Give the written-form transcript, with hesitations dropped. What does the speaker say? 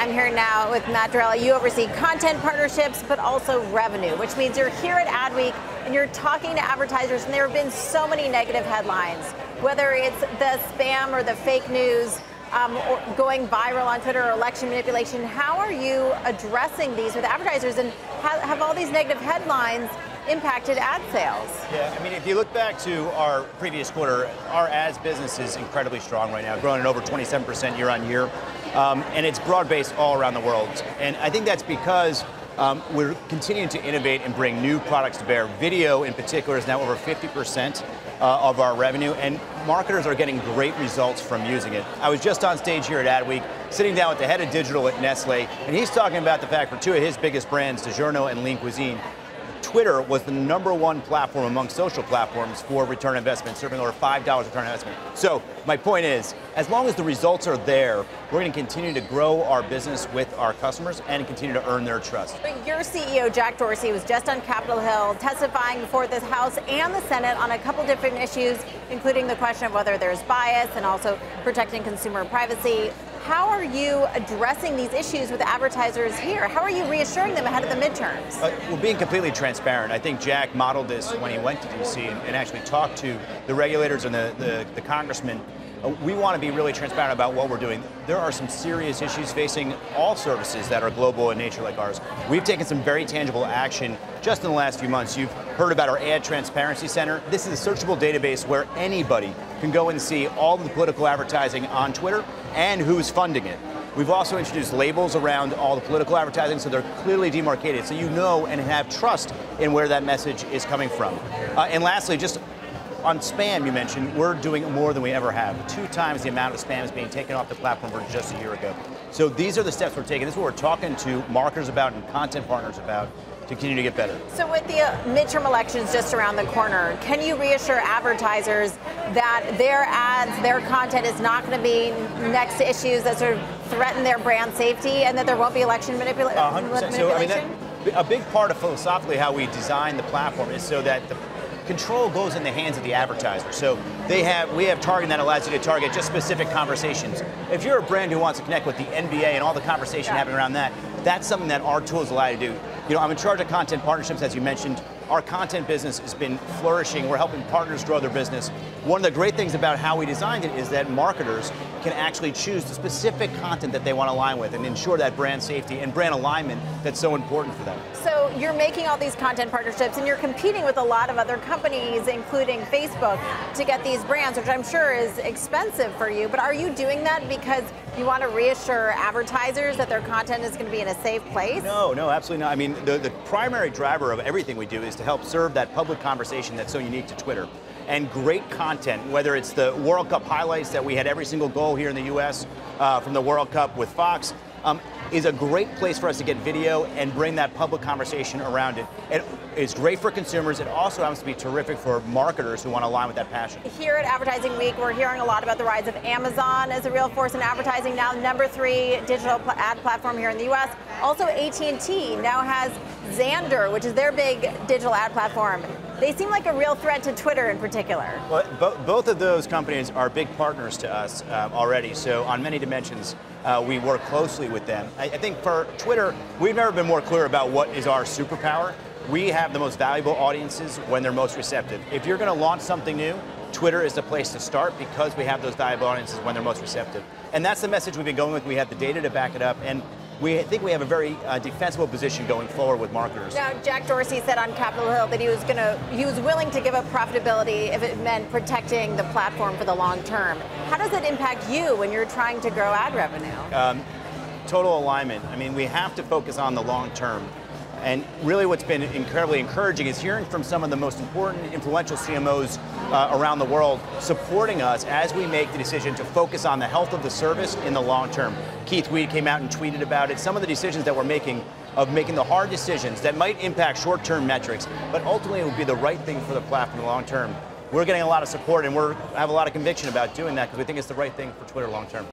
I'm here now with Matt Darrella. You oversee content partnerships, but also revenue, which means you're here at Adweek and you're talking to advertisers, and there have been so many negative headlines, whether it's the spam or the fake news or going viral on Twitter or election manipulation. How are you addressing these with advertisers, and have all these negative headlines impacted ad sales? Yeah, I mean, if you look back to our previous quarter, our ads business is incredibly strong right now, growing at over 27% year on year. And it's broad-based all around the world. And I think that's because we're continuing to innovate and bring new products to bear. Video, in particular, is now over 50% of our revenue, and marketers are getting great results from using it. I was just on stage here at Adweek, sitting down with the head of digital at Nestle, and he's talking about the fact for two of his biggest brands, DiGiorno and Lean Cuisine, Twitter was the #1 platform among social platforms for return on investment, serving over $5 return on investment. So my point is, as long as the results are there, we're going to continue to grow our business with our customers and continue to earn their trust. But your CEO, Jack Dorsey, was just on Capitol Hill testifying before the House and the Senate on a couple different issues, including the question of whether there's bias and also protecting consumer privacy. How are you addressing these issues with advertisers here? How are you reassuring them ahead of the midterms? We're being completely transparent. I think Jack modeled this when he went to D.C. and actually talked to the regulators and the congressmen. We want to be really transparent about what we're doing. There are some serious issues facing all services that are global in nature like ours. We've taken some very tangible action just in the last few months. You've heard about our Ad Transparency Center. This is a searchable database where anybody can go and see all of the political advertising on Twitter and who's funding it. We've also introduced labels around all the political advertising so they're clearly demarcated, so you know and have trust in where that message is coming from. And lastly, just on spam, you mentioned, we're doing more than we ever have. 2 times the amount of spam is being taken off the platform from just a year ago. So these are the steps we're taking. This is what we're talking to marketers about and content partners about to continue to get better. So with the midterm elections just around the corner, can you reassure advertisers that their ads, their content is not going to be next to issues that sort of threaten their brand safety, and that there won't be election manipulation? 100%. So, I mean, a big part of philosophically how we design the platform is so that the control goes in the hands of the advertiser. So we have targeting that allows you to target just specific conversations. If you're a brand who wants to connect with the NBA and all the conversation happening around that, that's something that our tools allow you to do. You know, I'm in charge of content partnerships, as you mentioned. Our content business has been flourishing. We're helping partners grow their business. One of the great things about how we designed it is that marketers can actually choose the specific content that they want to align with and ensure that brand safety and brand alignment that's so important for them. So you're making all these content partnerships and you're competing with a lot of other companies, including Facebook, to get these brands, which I'm sure is expensive for you. But are you doing that because you want to reassure advertisers that their content is going to be in a safe place? No, absolutely not. I mean, the primary driver of everything we do is to help serve that public conversation that's so unique to Twitter. And great content, whether it's the World Cup highlights that we had every single goal here in the US from the World Cup with Fox, is a great place for us to get video and bring that public conversation around it. It's great for consumers. It also happens to be terrific for marketers who want to align with that passion. Here at Advertising Week, we're hearing a lot about the rise of Amazon as a real force in advertising, now #3 digital ad platform here in the US. Also, AT&T now has Xandr, which is their big digital ad platform. They seem like a real threat to Twitter in particular. Well, both of those companies are big partners to us already, so on many dimensions, we work closely with them. I think for Twitter, we've never been more clear about what is our superpower. We have the most valuable audiences when they're most receptive. If you're going to launch something new, Twitter is the place to start because we have those valuable audiences when they're most receptive. And that's the message we've been going with. We have the data to back it up, and we think we have a very defensible position going forward with marketers. Now, Jack Dorsey said on Capitol Hill that he was willing to give up profitability if it meant protecting the platform for the long term. How does it impact you when you're trying to grow ad revenue? Total alignment. I mean, we have to focus on the long term. And really what's been incredibly encouraging is hearing from some of the most important, influential CMOs around the world supporting us as we make the decision to focus on the health of the service in the long term. Keith Weed came out and tweeted about it. Some of the decisions that we're making, of making the hard decisions that might impact short-term metrics, but ultimately it will be the right thing for the platform in the long term. We're getting a lot of support, and we have a lot of conviction about doing that because we think it's the right thing for Twitter long term.